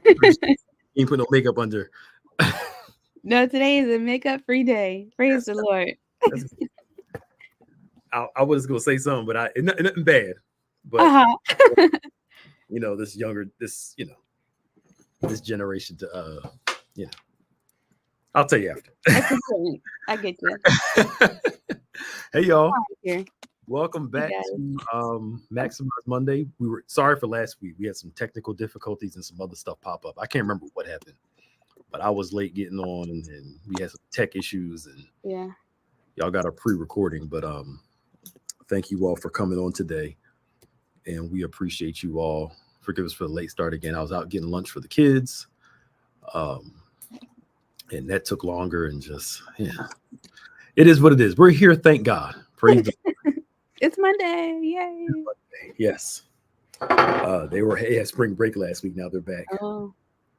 You ain't put no makeup under. No, today is a makeup-free day. Praise the Lord. That's- I was gonna say something, but nothing bad. But Uh-huh. this younger, this generation to you know, I'll tell you after. That's important. I get you. Hey y'all, Here. welcome Hey, back guys. to Maximize Monday. We were sorry for last week. We had some technical difficulties and some other stuff pop up. I can't remember what happened, but I was late getting on, and we had some tech issues, and Yeah. y'all got a pre-recording. But thank you all for coming on today, and we appreciate you all. Forgive us for the late start again. I was out getting lunch for the kids, um, and that took longer. And just it is what it is. We're here, thank God. Praise the It's Monday. Yay. yes. They had spring break last week. Now they're back Oh.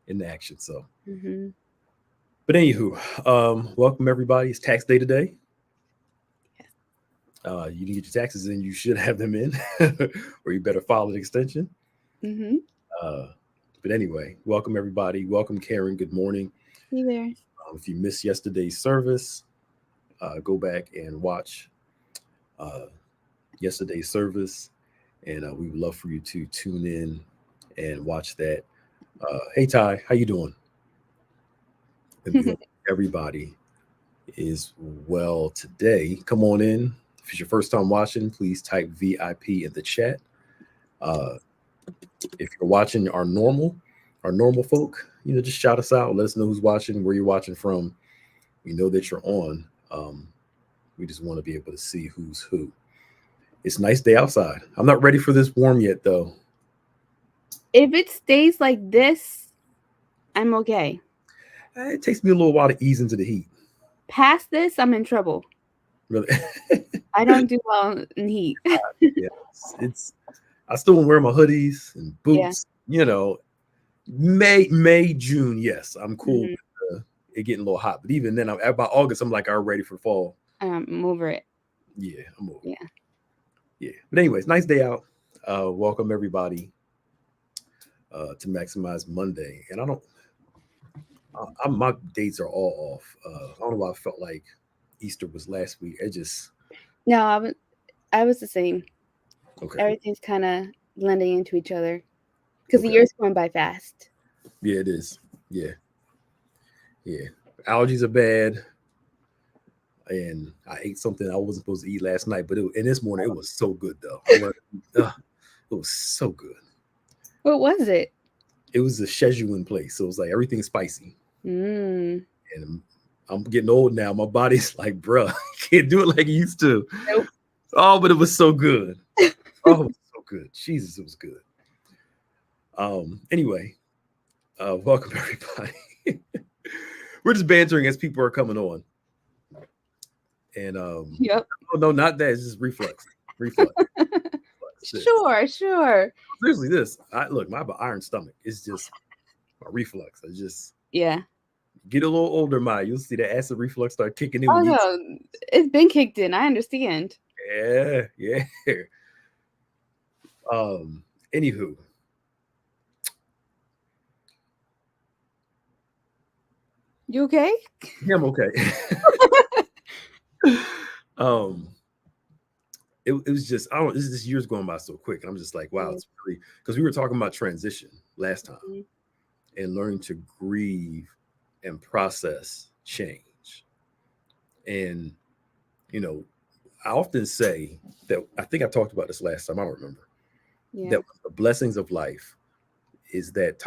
in action. So, Mm-hmm. but anywho, welcome everybody. It's tax day today. Yes. You need your taxes in. You should have them in, or you better file an extension. Mm-hmm. Uh, but anyway, welcome everybody. Welcome Karen. Good morning. Hey there. If you missed yesterday's service, go back and watch uh, yesterday's service, and we would love for you to tune in and watch that. Hey Ty, how you doing? And we hope everybody is well today. Come on in. If it's your first time watching, please type VIP in the chat. Uh, if you're watching our normal folk, just shout us out. Let us know who's watching, where you're watching from. We know that you're on. We just want to be able to see who's who. It's a nice day outside. I'm not ready for this warm yet, though. If it stays like this, I'm okay. It takes me a little while to ease into the heat. Past this, I'm in trouble. Really. I don't do well in heat. Yeah, it's. I still want to wear my hoodies and Yeah. boots. May, June. Yes, I'm cool Mhm. with it getting a little hot. But even then, by August, I'm like, I'm ready for fall. I'm over it. Yeah, I'm over. Yeah. Yeah. But anyways, nice day out. Welcome everybody to Maximize Monday. And my dates are all off. I don't know why I felt like Easter was last week. No, I was the same. Okay. Everything's kind of blending into each other because the Okay. year's going by fast. Yeah, it is. Yeah. Yeah. Allergies are bad. And I ate something I wasn't supposed to eat last night, but and this morning it was so good though. It was so good. What was it? It was a Szechuan place, so it was like everything spicy. Mm. And I'm getting old now. My body's like, bruh, can't do it like it used to. Nope. Oh, but it was so good. Oh, it was so good. Jesus, it was good. Anyway, welcome everybody. We're just bantering as people are coming on. And Yep. oh no, not that. It's just reflux. Reflux. Sure. Seriously, this. Look, I have an iron stomach. It's just my reflux. I just Yeah. get a little older, Maya. You'll see the acid reflux start kicking in Oh when you. no, it's been kicked in. I understand. Yeah, yeah. Anywho, You okay? yeah, I'm okay. um, it was just I don't. This year's going by so quick, and I'm just like, wow, Mm. it's really because we were talking about transition last time Mhm. and learning to grieve and process change, and you know, I often say that I think I talked about this last time. I don't remember Yeah. that the blessings of life is that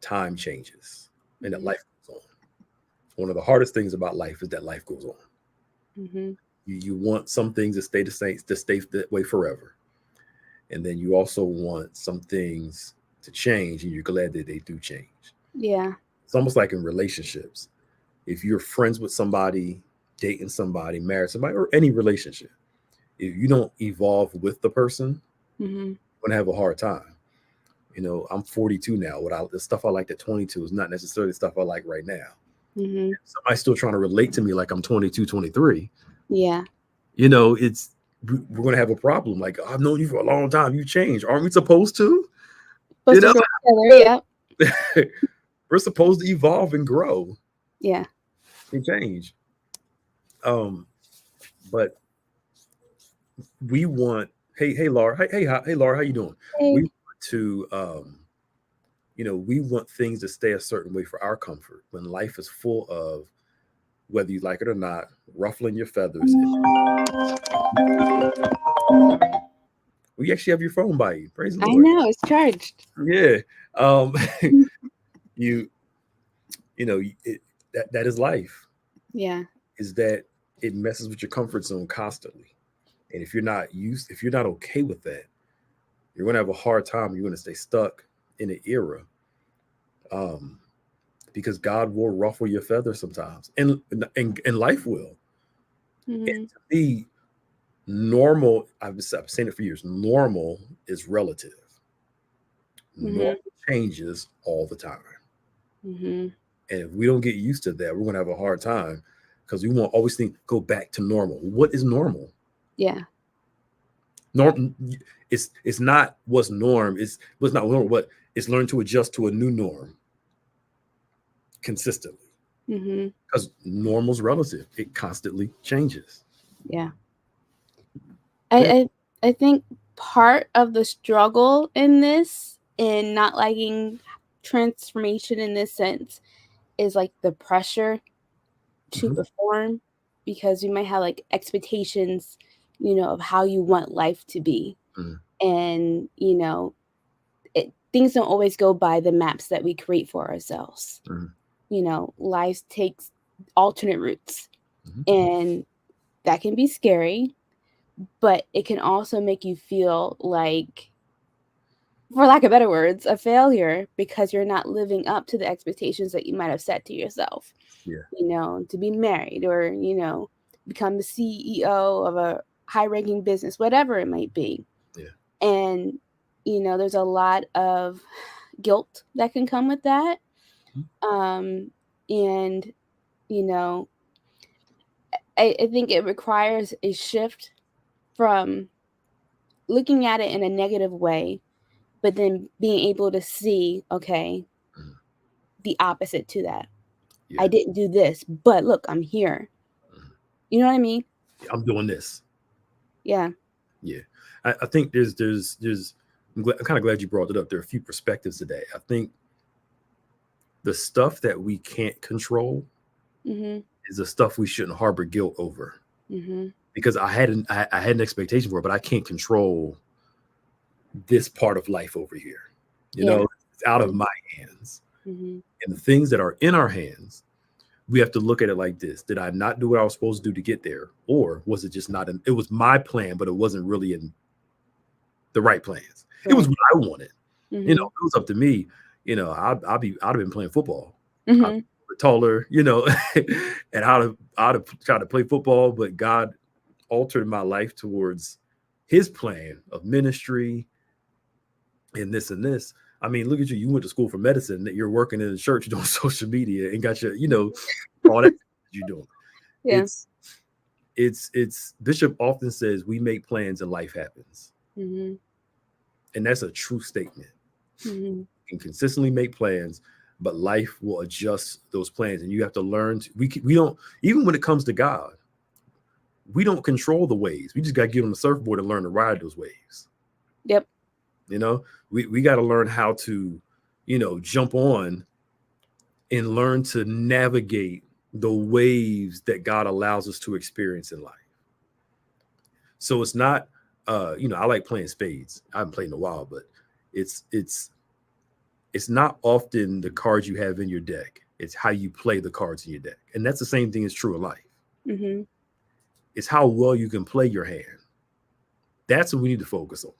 time changes and that Mhm. life goes on. One of the hardest things about life is that life goes on. Mhm. You want some things to stay the same, to stay that way forever, and then you also want some things to change, and you're glad that they do change. Yeah. It's almost like in relationships. If you're friends with somebody, dating somebody, married somebody, or any relationship, if you don't evolve with the person, Mhm. you're gonna have a hard time. I'm 42 now. The stuff I liked at 22 is not necessarily the stuff I like right now. Mhm. Somebody's still trying to relate to me like I'm 22, 23. Yeah. We're going to have a problem. Like, I've known you for a long time. You changed. Aren't we supposed to? Supposed to grow together. Yep. We're supposed to evolve and grow Yeah. and change. But we want, hey Laura, hey Laura, how you doing? We Hey. want to we want things to stay a certain way for our comfort when life is full of, whether you like it or not, ruffling your feathers. We actually have your phone by you. Praise the I Lord. know it's charged. Yeah. You that is life. Yeah. Is that it messes with your comfort zone constantly. And if you're not okay with that, you're gonna have a hard time. You're gonna stay stuck in an era. Um, because God will ruffle your feathers sometimes. And life will. And Mm-hmm. to me, normal, I've been saying it for years, normal is relative. Mm-hmm. Normal changes all the time. Mm-hmm. And if we don't get used to that, we're gonna have a hard time because we won't always think go back to normal. What is normal? Yeah. Norm it's not what's norm, it's what's not normal, but it's learn to adjust to a new norm consistently. Mm-hmm. Because normal's relative. It constantly changes. Yeah. Yeah. I think part of the struggle in this and not liking transformation in this sense is like the pressure to Mhm. perform, because you might have like expectations, of how you want life to be. Mhm. And, things don't always go by the maps that we create for ourselves. Mhm. Life takes alternate routes, Mhm. and that can be scary, but it can also make you feel like, for lack of better words, a failure because you're not living up to the expectations that you might have set to yourself. Yeah. To be married or, become the CEO of a high ranking business, whatever it might be. Yeah. And, there's a lot of guilt that can come with that. And, you know, I think it requires a shift from looking at it in a negative way, but then being able to see, okay, Mhm. the opposite to that. Yeah. I didn't do this, but look, I'm here. Mhm. You know what I mean? I'm doing this. Yeah. Yeah. I think I'm kind of glad you brought it up. There are a few perspectives today. I think the stuff that we can't control Mhm. is the stuff we shouldn't harbor guilt over. Mhm. Because I had an expectation for it, but I can't control this part of life over here. Yeah. It's out of Mhm. my hands. Mhm. And the things that are in our hands, we have to look at it like this. Did I not do what I was supposed to do to get there? Or was it just not it was my plan, but it wasn't really in the right plans. It was Right. what I wanted. If Mhm. it was up to me, I'd have been playing football. I'd Mhm. be taller, and I'd have tried to play football, but God altered my life towards his plan of ministry and this and this. I mean, look at you. You went to school for medicine, that you're working in the church doing social media and got your, all that you're doing. Yeah. It's Bishop often says we make plans and life happens. Mhm. And that's a true statement. Mhm. You can consistently make plans, but life will adjust those plans. And you have to learn we don't, even when it comes to God, we don't control the waves. We just got to get on the surfboard and learn to ride those waves. Yep. We got to learn how to, jump on and learn to navigate the waves that God allows us to experience in life. So it's not, I like playing spades. I haven't played in a while, but it's it's it's not often the cards you have in your deck. It's how you play the cards in your deck, and that's the same thing is true in life. Mhm. It's how well you can play your hand. That's what we need to focus on.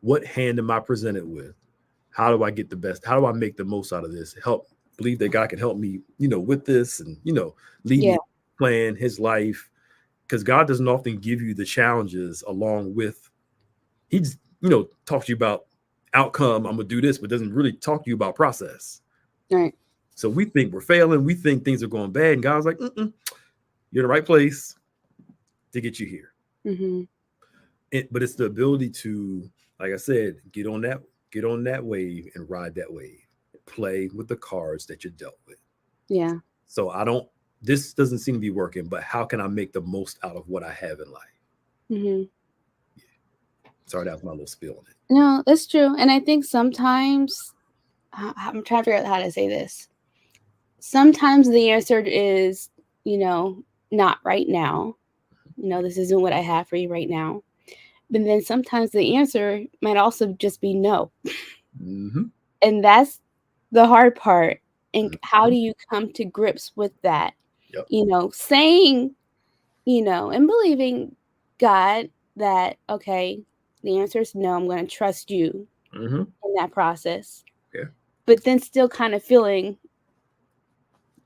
What hand am I presented with? How do I get the best? How do I make the most out of this? Help believe that God can help me, with this and lead Yeah. me plan his life. Because God doesn't often give you the challenges along with he's, talks to you about outcome. I'm gonna do this, but doesn't really talk to you about process. Right. So we think we're failing, we think things are going bad, and God's like, you're in the right place to get you here. Mhm. But it's the ability to, like I said, get on Get on that wave and ride that wave. Play with the cards that you're dealt with. Yeah. So this doesn't seem to be working, but how can I make the most out of what I have in life? Hmm. Sorry, that was my little spiel on it. No, that's true. And I think sometimes, I'm trying to figure out how to say this. Sometimes the answer is, not right now. This isn't what I have for you right now. But then sometimes the answer might also just be no. Mm-hmm. And that's the hard part. And how Mm-hmm. do you come to grips with that? Yep. Saying, and believing God that, okay, the answer is no, I'm going to trust you Mm-hmm. in that process. Yeah. But then still kind of feeling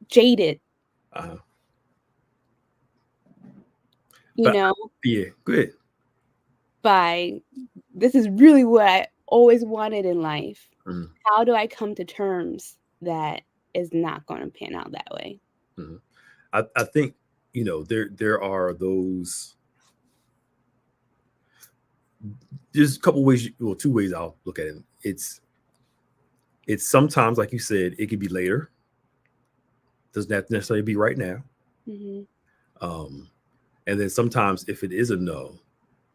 jaded, Uh-huh. you But know, yeah, good. by this is really what I always wanted in life. Mm-hmm. How do I come to terms that is not going to pan out that way? Mm-hmm. I think there are those. There's a couple ways. Well, two ways I'll look at it. It's sometimes, like you said, it could be later. Doesn't have to necessarily be right now. Mm-hmm. Um, and then sometimes, if it is a no,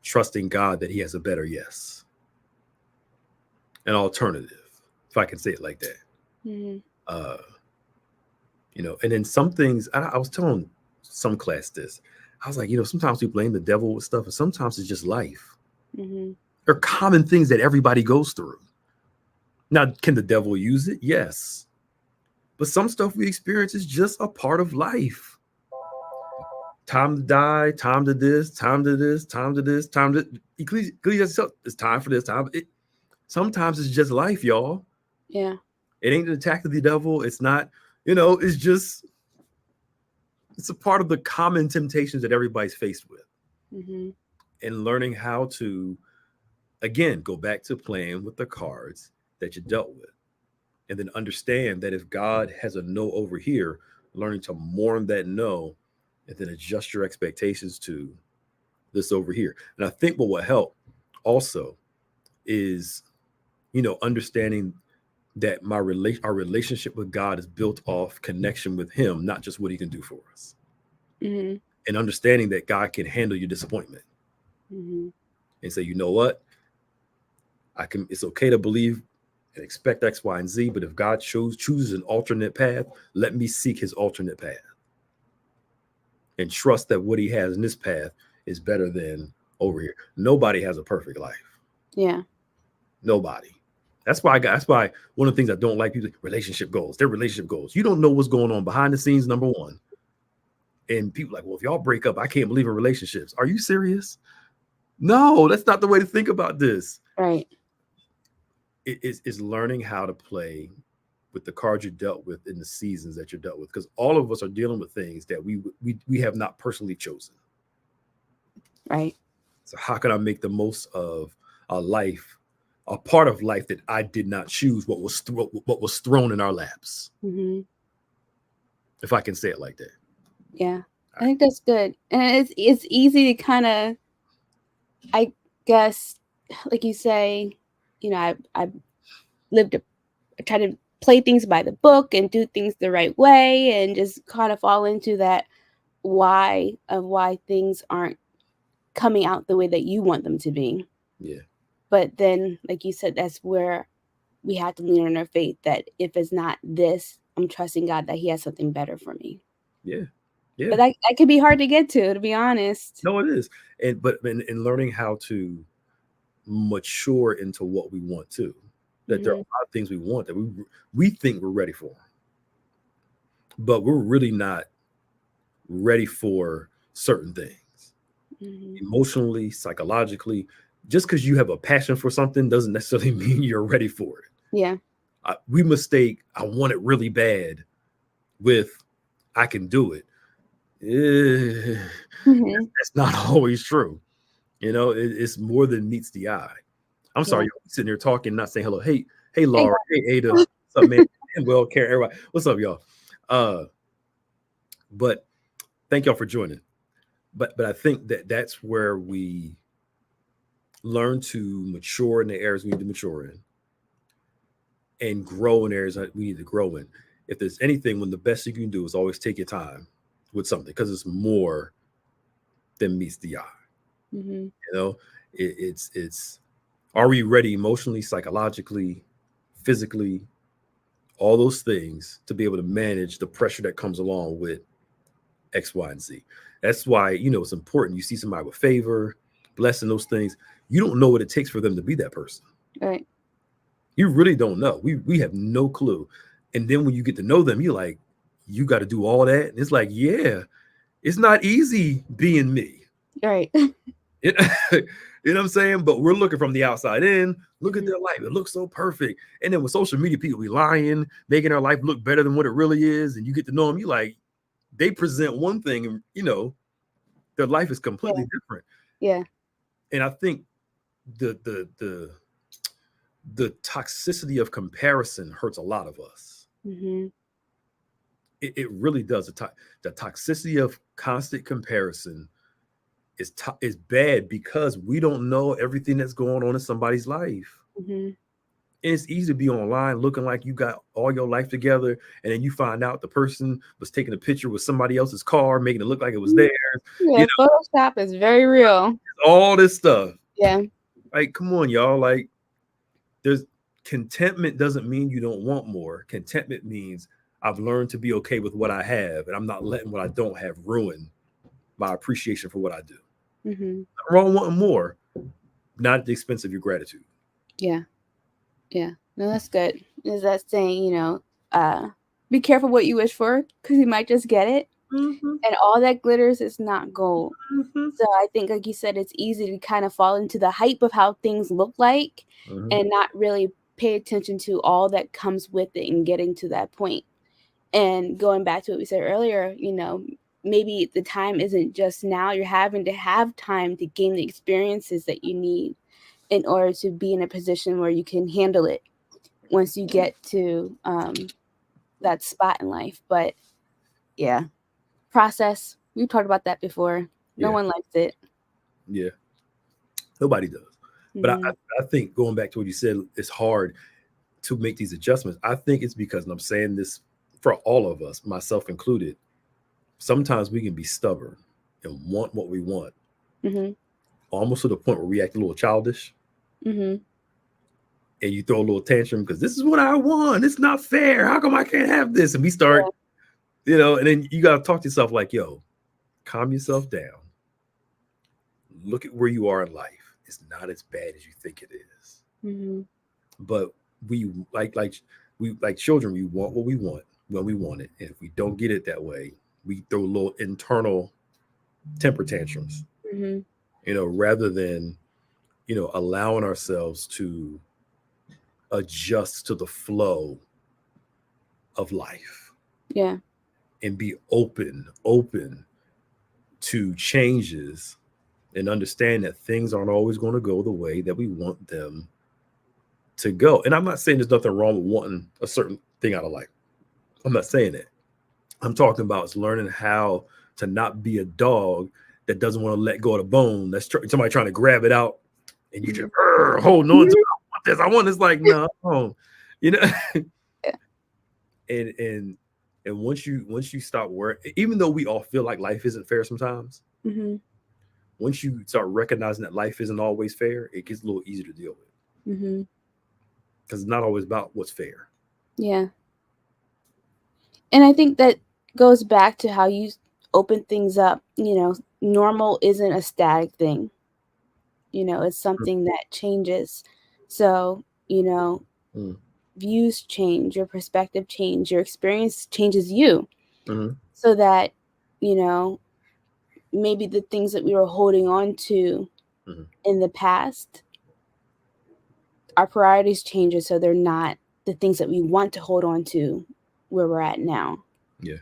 trusting God that He has a better yes, an alternative, if I can say it like that. Mm-hmm. And then some things, I was telling some class this. I was like, sometimes we blame the devil with stuff, and sometimes it's just life. Mm-hmm. They're common things that everybody goes through. Now, can the devil use it? Yes. But some stuff we experience is just a part of life. Time to die, time to this, time to this, time to this, time to Ecclesiastes. It's time for this, time. Sometimes it's just life, y'all. Yeah. It ain't an attack of the devil. It's not, it's just, it's a part of the common temptations that everybody's faced with. Mm-hmm. And learning how to, again, go back to playing with the cards that you dealt with. And then understand that if God has a no over here, learning to mourn that no and then adjust your expectations to this over here. And I think what will help also is, understanding that our relationship with God is built off connection with Him, not just what He can do for us. Mm-hmm. And understanding that God can handle your disappointment. Mm-hmm. And say, you know what? It's okay to believe and expect X, Y, and Z, but if God chooses an alternate path, let me seek His alternate path. And trust that what He has in this path is better than over here. Nobody has a perfect life. Yeah. Nobody. That's why one of the things I don't like people, relationship goals. They're relationship goals. You don't know what's going on behind the scenes, number one. And people are like, well, if y'all break up, I can't believe in relationships. Are you serious? No, that's not the way to think about this. Right. It's learning how to play with the cards you dealt with in the seasons that you're dealt with. Because all of us are dealing with things that we have not personally chosen. Right. So how can I make the most of a life, a part of life that I did not choose, what was thrown in our laps? Mm-hmm. If I can say it like that. Yeah. I think that's good. And it's easy to kind of, I guess, like you say, I try to play things by the book and do things the right way and just kind of fall into that why things aren't coming out the way that you want them to be. Yeah. But then, like you said, that's where we have to lean on our faith that if it's not this, I'm trusting God that He has something better for me. Yeah. Yeah. But that can be hard to get to be honest. No, it is. But in learning how to mature into what we want to, that there are a lot of things we want that we think we're ready for, but we're really not ready for certain things. Emotionally, psychologically. Just because you have a passion for something doesn't necessarily mean you're ready for it. Yeah. We mistake I want it really bad with I can do it. That's not always true. It's more than meets the eye. I'm sorry, you're sitting there talking, not saying hello. Hey, Laura. Hey, Ada. What's up, man? Well, care everybody. What's up, y'all? But thank y'all for joining. But I think that's where we learn to mature in the areas we need to mature in, and grow in areas that we need to grow in. If there's anything, when the best you can do is always take your time with something, because it's more than meets the eye. Mm-hmm. You know, it's are we ready emotionally, psychologically, physically, all those things to be able to manage the pressure that comes along with X, Y, and Z. That's why, it's important. You see somebody with favor, blessing, those things. You don't know what it takes for them to be that person. Right. You really don't know. We have no clue. And then when you get to know them, you're like, you got to do all that. And it's like, yeah, it's not easy being me. Right. You know, you know what I'm saying? But we're looking from the outside in. Look at Mhm. their life. It looks so perfect. And then with social media, people be lying, making their life look better than what it really is. And you get to know them. You like, they present one thing, and their life is completely Yeah. different. Yeah. And I think the toxicity of comparison hurts a lot of us. Mm-hmm. It really does. The toxicity of constant comparison is bad, because we don't know everything that's going on in somebody's life. Mm-hmm. And it's easy to be online looking like you got all your life together, and then you find out the person was taking a picture with somebody else's car, making it look like it was theirs. Yeah, Photoshop is very real. All this stuff. Yeah. Like, come on, y'all. Like, there's contentment doesn't mean you don't want more. Contentment means I've learned to be okay with what I have, and I'm not letting what I don't have ruin my appreciation for what I do. Mm-hmm. I'm wrong wanting more, not at the expense of your gratitude. Yeah. Yeah. No, that's good. Is that saying, be careful what you wish for, because you might just get it. Mm-hmm. And all that glitters is not gold. Mm-hmm. So I think, like you said, it's easy to kind of fall into the hype of how things look like Mm-hmm. and not really pay attention to all that comes with it and getting to that point. And going back to what we said earlier, maybe the time isn't just now. You're having to have time to gain the experiences that you need in order to be in a position where you can handle it once you get to that spot in life. But yeah, process. We've talked about that before. No Yeah. one likes it. Yeah. Nobody does. But I think, going back to what you said, it's hard to make these adjustments. I think it's because, and I'm saying this for all of us, myself included, sometimes we can be stubborn and want what we want, Mm-hmm. almost to the point where we act a little childish, Mm-hmm. and you throw a little tantrum because this is what I want. It's not fair. How come I can't have this? And we start, and then you got to talk to yourself like, yo, calm yourself down. Look at where you are in life. It's not as bad as you think it is. Mm-hmm. But we like children, we want what we want when we want it. And if we don't get it that way, we throw little internal temper tantrums, Mm-hmm. Rather than, allowing ourselves to adjust to the flow of life. Yeah. And be open to changes, and understand that things aren't always going to go the way that we want them to go. And I'm not saying there's nothing wrong with wanting a certain thing out of life. I'm not saying that. I'm talking about learning how to not be a dog that doesn't want to let go of the bone. That's somebody trying to grab it out, and you just holding on to it. I want this. I want this. Like, no, and once you stop worrying, even though we all feel like life isn't fair sometimes, Mm-hmm. once you start recognizing that life isn't always fair, it gets a little easier to deal with. Mm-hmm. Because it's not always about what's fair. Yeah. And I think that goes back to how you open things up. Normal isn't a static thing. It's something that changes. So, views change, your perspective change, your experience changes you. Mm-hmm. So that, maybe the things that we were holding on to Mm-hmm. in the past, our priorities change, so they're not the things that we want to hold on to where we're at now. Yeah.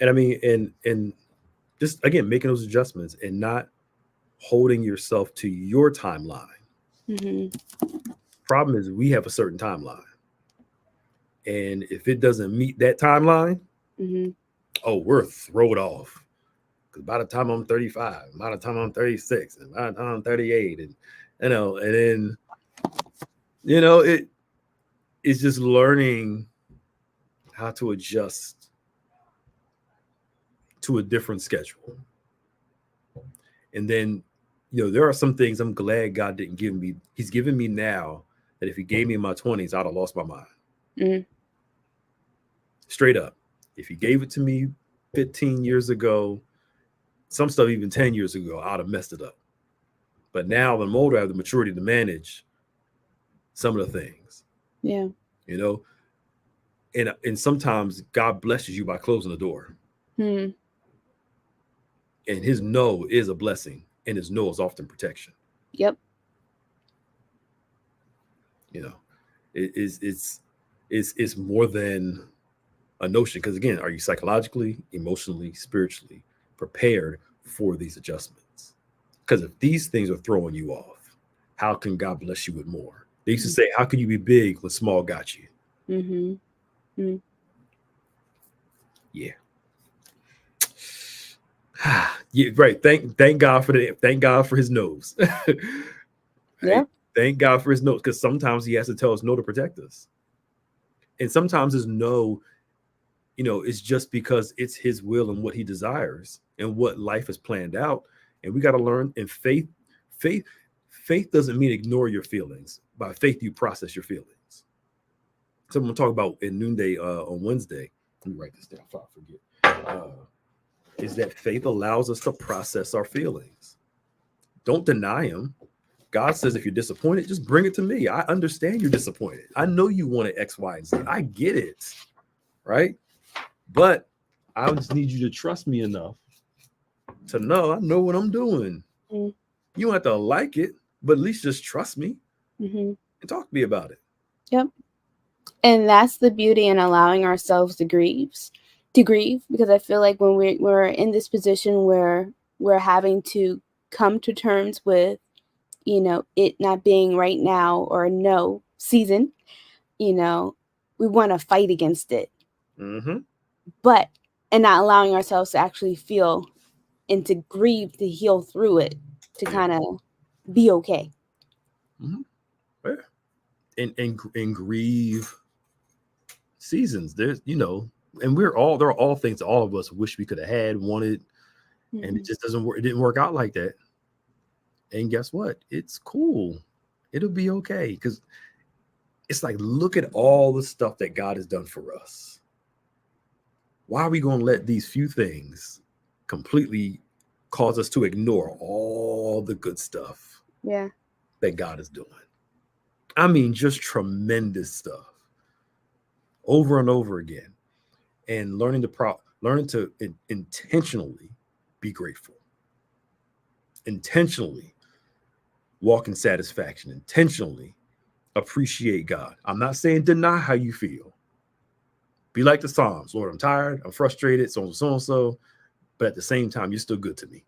And I mean, and just, again, making those adjustments and not holding yourself to your timeline. Mm-hmm. Problem is, we have a certain timeline, and if it doesn't meet that timeline, Mm-hmm. we're thrown off. Because by the time I'm 35, by the time I'm 36, and by the time I'm 38, and then it's just learning how to adjust to a different schedule. And then, there are some things I'm glad God didn't give me. He's given me now that if he gave me in my 20s, I'd have lost my mind. Mm. Straight up. If he gave it to me 15 years ago, some stuff even 10 years ago, I'd have messed it up. But now when I'm older, I have the maturity to manage some of the things. Yeah. And sometimes God blesses you by closing the door. Mm. And his no is a blessing, and his no is often protection. Yep. It's more than a notion, because again, are you psychologically, emotionally, spiritually prepared for these adjustments? Because if these things are throwing you off, how can God bless you with more? They used to say, how can you be big when small got you? Mm-hmm. Mm. Yeah. Yeah, right. Thank God for his nose. Right? Yeah. Thank God for his nose, because sometimes he has to tell us no to protect us. And sometimes his no, it's just because it's his will and what he desires and what life has planned out. And we got to learn. And faith doesn't mean ignore your feelings. By faith, you process your feelings. So I'm going to talk about in Noonday on Wednesday. Let me write this down before I forget. Is that faith allows us to process our feelings. Don't deny them. God says, if you're disappointed, just bring it to me. I understand you're disappointed. I know you wanted X, Y, and Z. I get it. Right? But I just need you to trust me enough to know I know what I'm doing. Mm. You don't have to like it, but at least just trust me Mm-hmm. and talk to me about it. Yep. And that's the beauty in allowing ourselves to grieve, because I feel like when we're in this position where we're having to come to terms with, it not being right now or no season, we want to fight against it. Mm-hmm. And not allowing ourselves to actually feel and to grieve, to heal through it, to kind of be okay. Mm-hmm. Yeah. And grieve seasons. There's, and there are all things that all of us wish we could have had, wanted, Mm-hmm. and it just doesn't work. It didn't work out like that. And guess what? It's cool. It'll be okay. Because it's like, look at all the stuff that God has done for us. Why are we going to let these few things completely cause us to ignore all the good stuff that God is doing? I mean, just tremendous stuff over and over again. And learning to intentionally be grateful. Intentionally walk in satisfaction. Intentionally appreciate God. I'm not saying deny how you feel. Be like the Psalms. Lord, I'm tired. I'm frustrated. So. But at the same time, you're still good to me.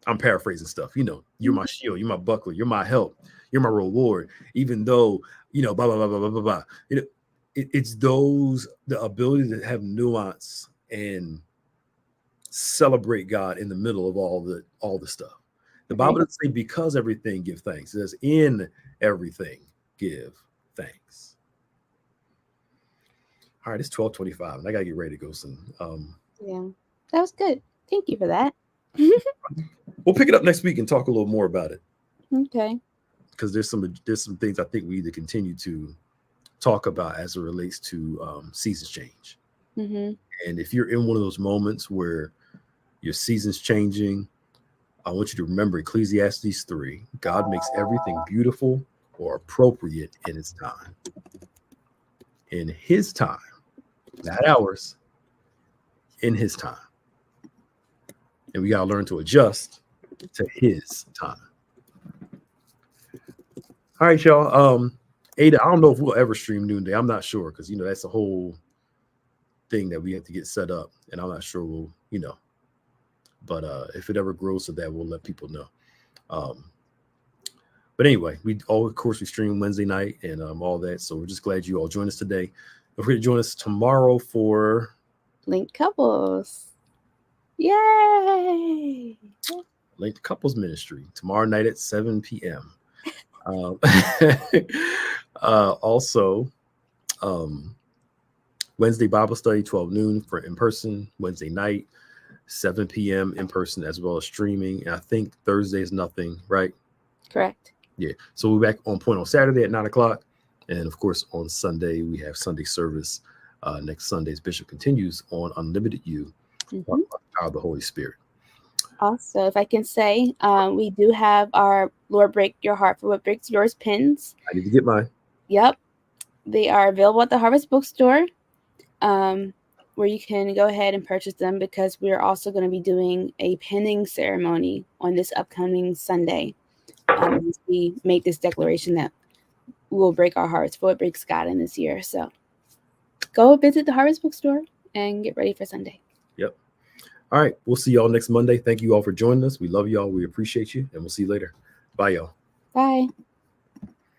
I'm paraphrasing stuff. You're my shield. You're my buckler. You're my help. You're my reward. Even though, blah, blah, blah, blah, blah, blah, blah. It's the ability to have nuance and celebrate God in the middle of all the stuff. The Bible doesn't say because everything give thanks. It says in everything give thanks. All right, it's 12:25, and I gotta get ready to go soon. Yeah, that was good. Thank you for that. We'll pick it up next week and talk a little more about it. Okay. Because there's some things I think we need to continue to talk about as it relates to seasons change. Mm-hmm. And if you're in one of those moments where your season's changing, I want you to remember Ecclesiastes 3. God makes everything beautiful or appropriate in its time. In his time, not ours, in his time. And we got to learn to adjust to his time. All right, y'all. Ada, I don't know if we'll ever stream Noonday. I'm not sure because, that's a whole thing that we have to get set up. And I'm not sure we'll, but if it ever grows to that, we'll let people know. But anyway, of course, we stream Wednesday night and all that. So we're just glad you all joined us today. Don't forget to join us tomorrow for Linked Couples. Yay! Linked Couples Ministry tomorrow night at 7 p.m. Also, Wednesday Bible study, 12 noon for in person. Wednesday night, 7 p.m. in person, as well as streaming. And I think Thursday is nothing, right? Correct. Yeah. So we're back on point on Saturday at 9 o'clock. And of course, on Sunday, we have Sunday service. Next Sunday's Bishop continues on Unlimited You, Mhm. on the power of the Holy Spirit. Also, if I can say, we do have our Lord Break Your Heart for What Breaks Yours pins. I need to get mine. Yep. They are available at the Harvest Bookstore, where you can go ahead and purchase them, because we are also going to be doing a pinning ceremony on this upcoming Sunday. As we make this declaration that we will break our hearts for what breaks God in this year. So go visit the Harvest Bookstore and get ready for Sunday. Yep. All right. We'll see y'all next Monday. Thank you all for joining us. We love y'all. We appreciate you. And we'll see you later. Bye, y'all. Bye.